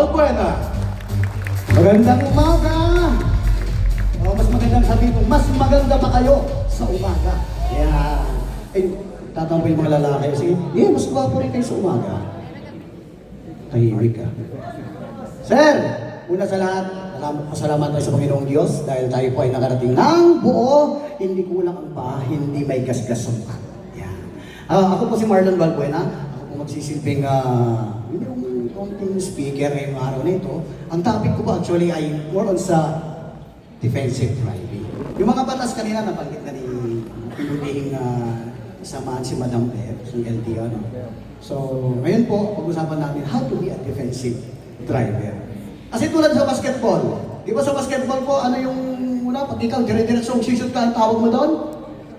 Valbuena. Magandang umaga. Mas magandang sabihin ko, mas maganda pa kayo sa umaga. Yan. Ay, tatampo yung mga lalaki. Sige, mas gwapo rin kayo sa umaga. Tahimik ka. Sir, una sa lahat, pasalamat tayo sa Panginoong Diyos dahil tayo po ay nakarating ng buo, hindi kulang ang paa, hindi may gasgas ang paa. Yan. Ako po si Marlon Valbuena. Ako po magsisilbing hindi yung konting speaker ngayong araw na ito. Ang topic ko po actually ay more on sa defensive driving. Yung mga batas kanina nabanggit na ni pinulihing samahan si Madam Claire, yung LTO. No? So, ngayon po, pag-usapan namin how to be a defensive driver. Kasi tulad sa basketball, di ba sa basketball po, ano yung muna, pag ikaw dire-diretsong shoot ka, ang tawag mo doon?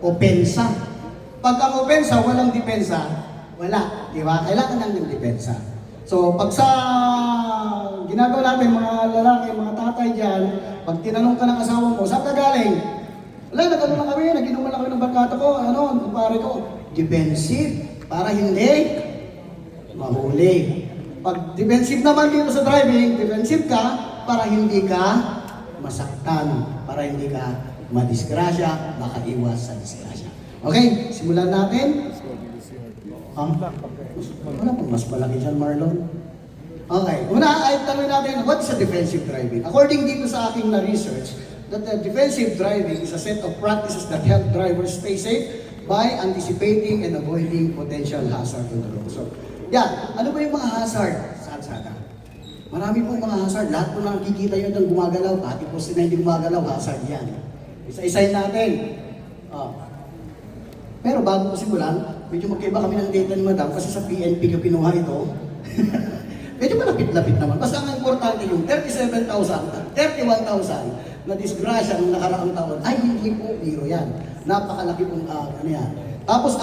Opensa. Pag ang opensa, walang depensa, wala. Di ba? Kailangan lang ng depensa. So, pag sa ginagawa natin, mga lalaki, mga tatay dyan, pag tinanong ka ng asawa mo, saan ka galing? Wala, nag-ano lang kami, nag-inuman lang kami ng barkada ko, pare ko, defensive, para hindi mahuli. Pag defensive naman dito sa driving, defensive ka para hindi ka masaktan, para hindi ka madisgrasya, makaiwas sa disgrasya. Okay, simulan natin. Wala pang mas malaki dyan, Marlon. Okay, una ay tanong natin, what is a defensive driving? According dito sa aking na-research, that the defensive driving is a set of practices that help drivers stay safe by anticipating and avoiding potential hazard on the road. So, yan. Ano ba yung mga hazard sa kalsada? Marami pong mga hazard. Lahat po nakikita nyo ng gumagalaw. Pati po sila hindi gumagalaw, hazard yan. Isa-isayin natin. Pero bago ko simulan, medyo magkaiba kami ng data ni Madam kasi sa PNP ka pinuha ito. Medyo malapit-lapit naman. Basta ang importante yung 37,000 at 31,000 na disgrasya ng nakaraang taon ay hindi po biro yan. Napakalaki pong ano yan. Tapos,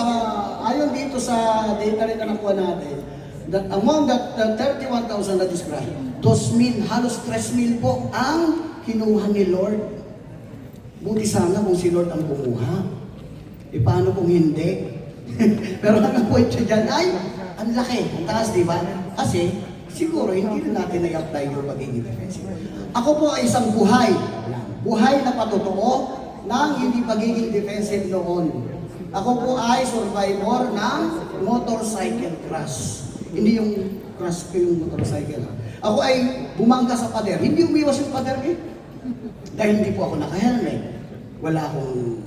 ayon dito sa data rin na nakuha natin, that among that 31,000 na disgrasya, 2,000, halos 3,000 po ang kinuha ni Lord. Buti sana kung si Lord ang kumuha. E paano kung hindi? Pero ang point siya dyan ay, ang laki, ang taas, di ba? Kasi, siguro, hindi rin natin na-apply yung pagiging defensive. Ako po ay isang buhay na patotoo ng hindi pagiging defensive noon. Ako po ay survivor ng motorcycle crash. Hindi yung crash ko yung motorcycle. Ako ay bumangga sa pader. Hindi umiwas yung pader eh. Dahil hindi po ako naka-helmet. Wala akong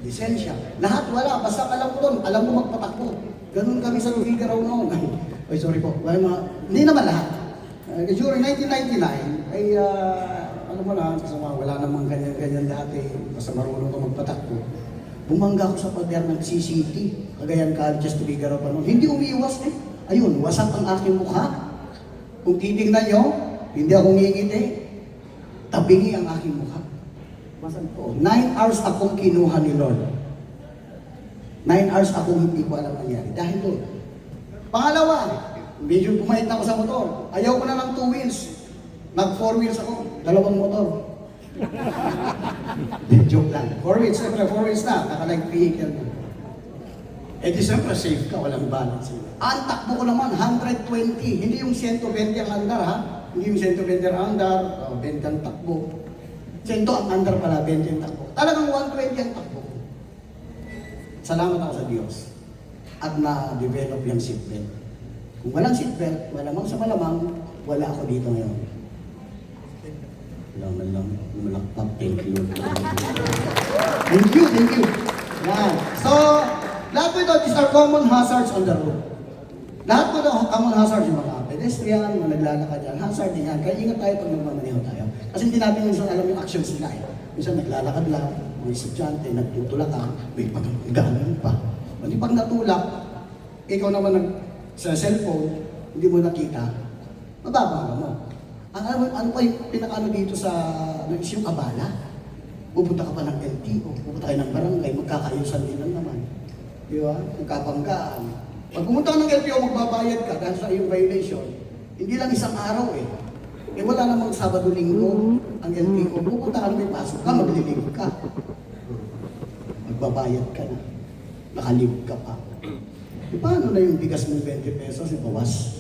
lisensya. Lahat wala. Basta alam ko doon. Alam ko magpatakbo. Ganun kami sa Figaro noon. Ay, sorry po. Hindi naman lahat. During 1999, ay alam mo na, wala namang ganyan-ganyan dati. Basta marunong ka magpatakbo. Bumangga ako sa pader ng CCT. Cagayan Colleges to Figaro pa noon. Hindi umiiwas eh. Ayun, wasak ang aking mukha. Kung titignan nyo, hindi ako ngingiti. Tabingi ang aking mukha. 9 hours akong kinuha ni Lord. 9 hours akong hindi ko alam nangyari. Dahil doon. Pangalawa, medyo pumahit na ako sa motor. Ayaw ko na ng 2 wheels. Nag 4 wheels ako. 2 motor. Joke lang. 4 wheels. Siyempre, 4 wheels na. Naka-light vehicle na. Eh di siyempre, safe ka. Walang balance. Ang takbo ko naman, 120. Hindi yung 120 ang andar ha. Hindi yung 120 ang andar. 20 ang takbo. 100 ang andar pala, 20 ang takbo. Talagang 120 ang takbo. Salamat ako sa Diyos. At na-develop yung seatbelt. Kung walang seatbelt, malamang sa malamang, wala ako dito ngayon. Malakpak. Thank you. Thank you. Yan. So, lahat po ito, these are common hazards on the road. Lahat po ito, common hazards yung mga pedestrian, mga naglalakad yan, hazard din yan. Kaya ingat tayo pag nagmamaneho tayo. Kasi hindi natin minsan alam yung actions nila eh. Minsan naglalakad lang, mga estudyante, nagtutulak ka, may pagkagalan pa. Hindi pag natulak, ikaw naman sa cellphone, hindi mo nakita, mababa ka mo. Ano pa yung pinakaano dito sa yung abala? Pupunta ka pa ng LTO, pupunta kayo ng barangay, magkakaayusan din lang naman. Di ba? Magkapanggaan. Pag pumunta ka ng LTO, magbabayad ka dahil sa iyong violation, hindi lang isang araw eh. Eh wala namang Sabado-Linggo ang LTO. Pupunta ka may pasok ka, maglilig ka. Magbabayad ka na. Nakalib ka pa. E paano na yung bigas mo 20 pesos, ibawas?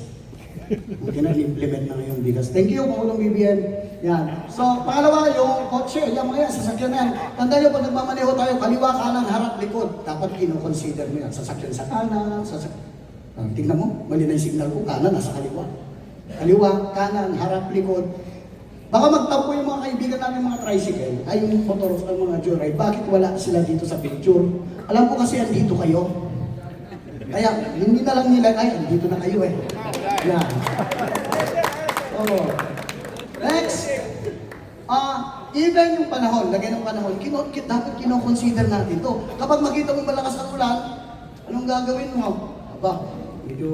Buti na implement na ngayong bigas. Thank you, Pangulong BBM. Yan. So, pangalawa, yung kotse, yan mga yan, sasakyan na yan. Tandaan nyo, pag nagmamaneho tayo, kaliwa, kanan, harap, likod. Dapat kino-consider mo yan. Sasakyan sa kanan, tingnan mo, mali na yung signal ko, kanan, nasa kaliwa. Kaliwa, kanan, harap, likod. Baka magtampo yung mga kaibigan namin mga tricycle, ay yung motor ng mga joyride, bakit wala sila dito sa picture? Alam ko kasi andito kayo. Kaya hindi na lang nila, ay andito na kayo eh. Yan. Oh. Next. Even yung panahon, lagay ng panahon, dapat kino-consider natin to. Kapag makita mo malakas ang ulan, anong gagawin mo? Aba, medyo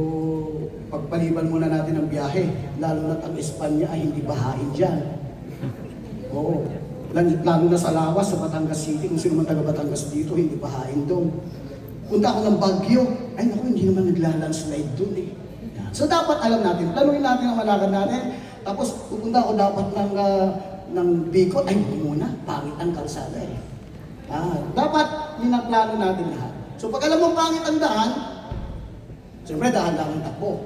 pagpaliban muna natin ang biyahe, lalo na ang Espanya ay hindi bahain dyan. Oo. Lalo na sa Lawas, sa Batangas City, kung sino man taga Batangas dito, hindi bahain doon. Punta ako ng Baguio, ay naku, hindi naman nagla-landslide doon eh. Yan. So dapat alam natin, planuhin natin ang malakad natin, tapos pupunta ako dapat ng Bicol, ay muna, pangit ang kalsada eh. Dapat ninaplano natin lahat. So pag alam mo pangit ang daan, siyempre dahan lang ang takbo.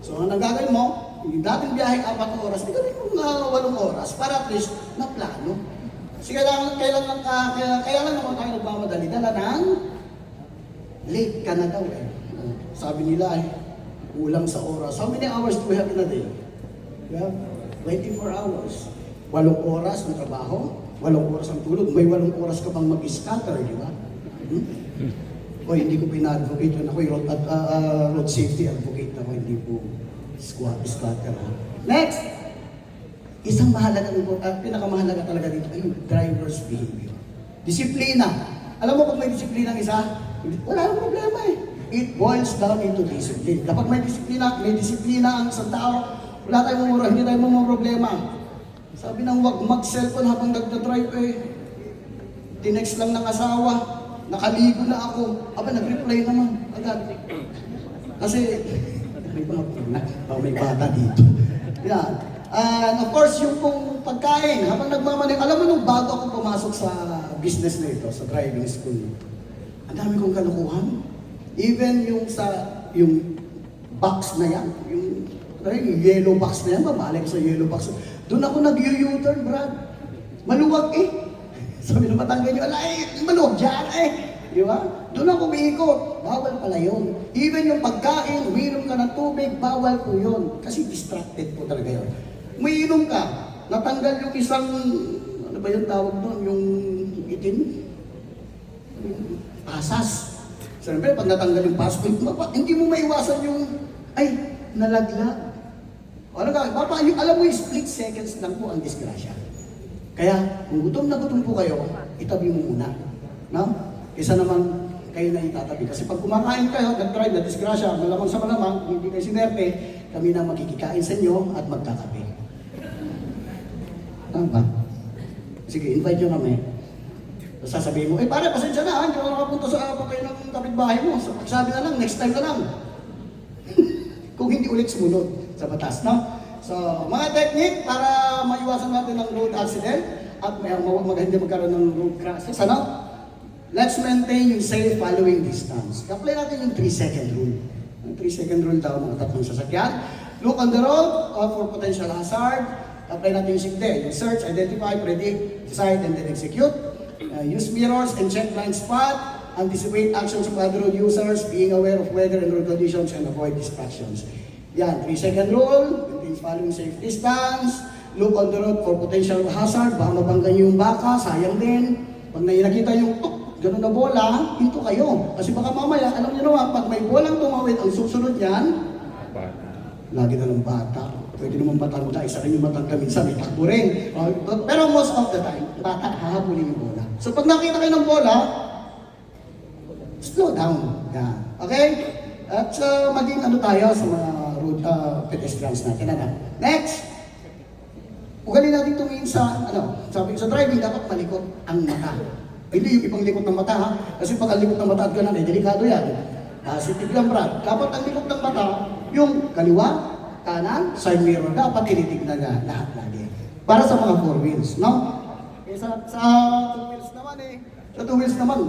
So ang gagawin mo, yung dating biyahe 4 oras, di gawin mo 8 oras para at least na plano. Kasi kaya lang naman tayo nagmamadali, dala ng late ka na daw eh. Sabi nila eh, kulang sa oras. How many hours do we have in a day? We have 24 hours. 8 oras ng trabaho, 8 oras ang tulog, may 8 oras ka bang mag-scatter, di ba? O hindi ko pina-advocate yun. Ako'y road safety advocate ako, hindi po squatter. Next! Isang mahalaga, pinakamahalaga talaga dito ay yung driver's behavior. Disiplina. Alam mo kung may disiplina ng isa, wala nang problema eh. It boils down into discipline. Kapag may disiplina ang isang tao, wala tayong mumura, hindi tayong problema. Sabi nang wag mag-cellphone habang nagda-drive eh. Tinext lang ng asawa, nakaligo na ako. Aba, nag-reply naman agad. Kasi may bata dito. Yan. And of course, yung pong pagkain, habang nagmamaneho, alam mo nung bago ako pumasok sa business na ito, sa driving school, ang dami kong kalukuhan. Even yung box na yan, yung yellow box na yan, babalik sa yellow box. Doon ako nag-U-turn, Brad. Maluwag eh. Sabi na matanggal nyo, maluwag dyan eh. Di ba? Doon ako umiikot. Bawal pala yun. Even yung pagkain, umiinom ka ng tubig, bawal po yun. Kasi distracted po talaga yun. Umiinom ka, natanggal yung isang, ano ba yung tawag doon? Yung itim? Pasas. Siyempre, pag natanggal yung pasas, hindi mo maiwasan yung, ay, nalaglag. Ano ka, alam mo yung split seconds lang po ang disgrasya. Kaya, kung gutom na gutom po kayo, itabi mo muna. No? Kaysa naman kayo na itatabi. Kasi pag kumakain kayo, nag-try na disgrasya, malamang sa malamang, hindi kayo sinerte, kami na makikikain sa inyo at magkakape. Tama ba? Sige, invite nyo kami. So, sasabihin mo, pare, pasensya na, hindi ako nakapunta sa papay ng kapitbahay mo. So, pagsabi na lang, next time na lang. Kung hindi ulit sumunod sa batas, no? So, mga technique para maiwasan natin ang road accident at hindi magkaroon ng road crashes, ano? Let's maintain yung safe following distance. Apply natin yung 3-second rule. Yung 3-second rule daw mga tatlong sasakyan. Look on the road for potential hazard. Apply natin yung SIGDE. Yung search, identify, predict, decide, and then execute. Use mirrors and check blind spot. Anticipate actions of other road users, being aware of weather and road conditions, and avoid distractions. Yan, 3-second rule, maintain following safe distance, look on the road for potential hazard, baka mabanggan yung baka, sayang din. Pag nakita yung gano'n na bola, hinto kayo. Kasi baka mamaya, alam niyo naman, pag may bolang tumawid, ang susunod yan, lagi na ng bata. Pwede naman matanda, isa rin yung matanda, minsan may takbo rin. Pero most of the time, bata, hahabulin yung bola. So pag nakita kayo ng bola, slow down. Yan. Okay? At maging ano tayo sa mga road pedestrians natin. Next! Ugali natin tumingin sa, sabi sa driving, dapat malikot ang mata. Hindi yung ibang likot ng mata, ha? Kasi pag ang likot ng mata at ganan, delikado yan. Sensitive lang, Brad. Dapat ang likot ng mata, yung kaliwa, kanan, side mirror, dapat tinitignan na lahat lagi. Para sa mga 4 wheels, no? Eh, sa 2 wheels naman sa 2 wheels naman,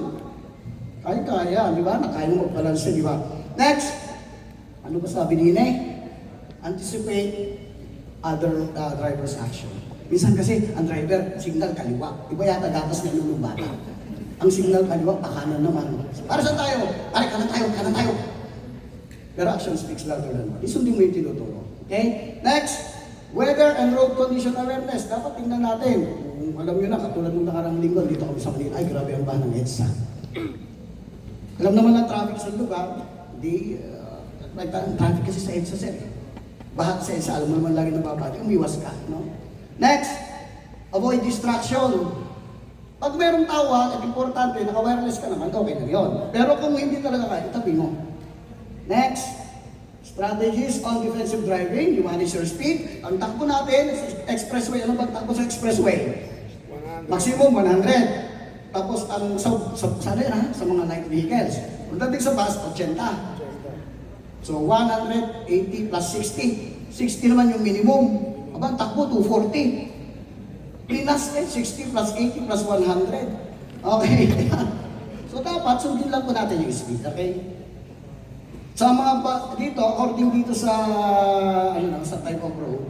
kaya, di ba? Nakaya mo magbalanse, di ba? Next! Ano ba sabi din anticipate other driver's action. Minsan kasi, ang driver, signal kaliwa. Iba yata gatas na nung bata. Ang signal kaliwa, pakanan naman. Para saan tayo? Ay, kanan tayo, kanan tayo. Pero action speaks louder than words. Isundin mo yung tinuturo. Okay? Next, weather and road condition awareness. Dapat tingnan natin. Kung alam nyo na, katulad nung nakarang linggo, dito kami sa Manila, ay grabe ang bahan ng EDSA. Alam naman ang traffic sa lugar, di, traffic kasi sa EDSA, sir. Bahat sa EDSA, alam mo naman lagi nababati, umiwas ka, no? Next, avoid distraction. Pag merong tawag, at importante, naka-wireless ka naman, okay na yun. Pero kung hindi talaga kaya, itabi mo. Next, strategies on defensive driving. You manage your speed. Ang takbo natin, expressway, ano ba takbo sa expressway? Maximum 100. Tapos ang sa mga light vehicles. Kung dating sa bus, 80. So 180 plus 60. 60 naman yung minimum. Aba, ang takbo 240. Plus 60 plus 80 plus 100. Okay. So dapat sundin lang po natin yung speed, okay? Sa mga dito, according dito sa sa type of road,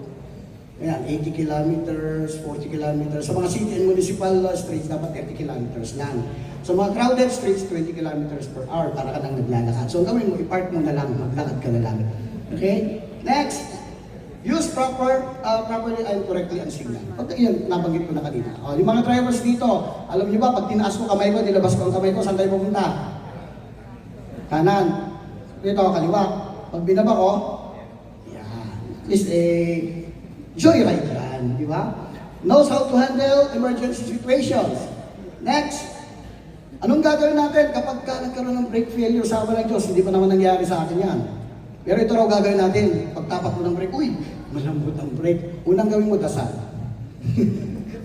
ayan, 80 kilometers, 40 kilometers. Sa mga city and municipal streets, dapat 30 kilometers lang. Sa mga crowded streets, 20 kilometers per hour para ka nang naglalakad. So gawin mo, i-park mo na lang, maglakad ka na lang. Okay? Next, use properly and correctly ang signal. Pag yun, nabanggit ko na kanina. O, yung mga drivers dito, alam niyo ba, pag tinaas ko kamay ko, nilabas ko ang kamay ko, saan tayo pupunta? Kanan. Dito, kaliwa. Pag binaba ko, yan. Is a joyride yan, di ba? Knows how to handle emergency situations. Next, anong gagawin natin kapag nagkaroon ng brake failure sa awa ng Diyos? Hindi pa naman nangyari sa akin yan. Pero ito raw gagawin natin. Pagtapak mo ng brake, uy, malambot ang brake. Unang gawin mo, dasal.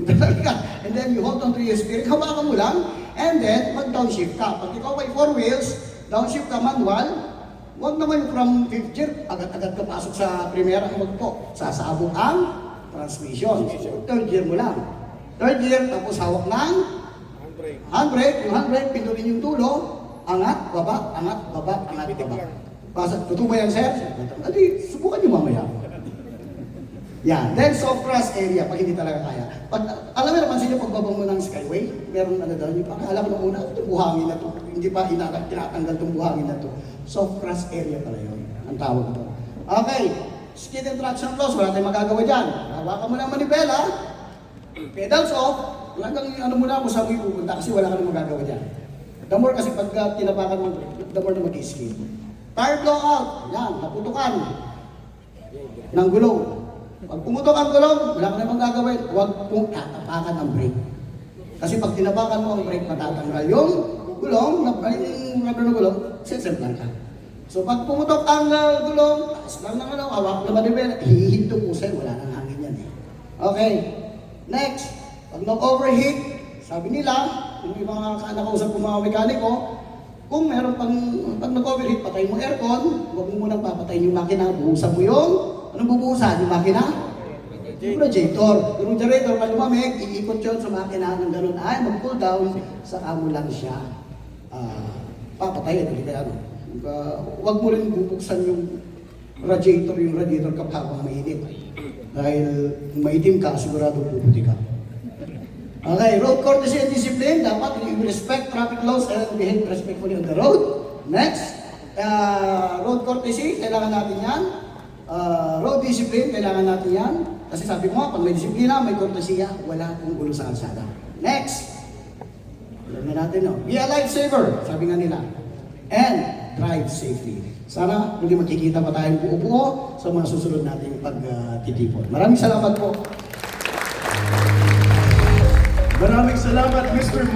Dasal ka. And then you hold on to your spirit. Hawakan mo lang. And then, mag-downshift ka. Pag ikaw ay 4 wheels, downshift ka manual. Huwag naman from 5th gear, agad-agad ka pasok sa primera, huwag po. Sasabog ang transmission. So, 3rd gear mo lang. 3rd gear, tapos hawak ng handbrake. Yung handbrake, pindutin yung tulo. Angat, baba, angat, baba, angat, baba. Totoo ba yan, sir? Adi, subukan nyo mamaya. Yan. Then, soft cross area, pag hindi talaga kaya. Alam mo naman sa inyo, pagbaba mo ng skyway, meron daw, alam mo na muna, ito buhangin na ito. Hindi pa tinatanggal itong buhangin na ito. Soft cross area pala yun. Ang tawag ito. Okay. Skid and traction loss, wala tayong magagawa dyan. Hawakan mo ng manibela, pedals off, hanggang mo na kung saan mo pupunta kasi wala ka nang magagawa dyan. The more kasi pag tinapakan mo, the more na mag-skid. Tire blowout, yan, naputukan ng gulong. Pag pumutok ang gulong, wala ka namang gagawin. Huwag pong tatapakan ang brake. Kasi pag tinapakan mo ang brake, matatanggal yung gulong, yung rubber na gulong, sensemplan ka. So pag pumutok ang gulong, taas lang ng hawak na manibela, hihinto po sa'yo, wala nang hangin yan eh. Okay, next, pag nag-overheat, sabi nila, yung mga nakausap ko mga mekaniko, kung meron pag nag-overheat, patay mo aircon, huwag mo munang papatayin yung makina, buhusan mo yung, anong bubuhusan? Yung makina? Yung radiator. Yung radiator, pag lumamig, iikot yun sa makina ng ganun, ay mag-cool down, saka mo lang siya papatayin. Huwag mo rin bubuksan yung radiator ka habang mainit. Dahil kung maitim ka, sigurado puputi ka. Okay, road courtesy and discipline. Dapat you respect traffic laws and behave respectfully on the road. Next, road courtesy, kailangan natin yan. Road discipline, kailangan natin yan. Kasi sabi ko nga, pag may disiplina, may courtesya, wala pong gulo sa kalsada. Next, alam na natin, no? Be a lifesaver, sabi nga nila. And drive safely. Sana muli magkikita pa tayong buo-buo sa mga susunod nating pagtitipon. Maraming salamat po. Maraming salamat, Mr.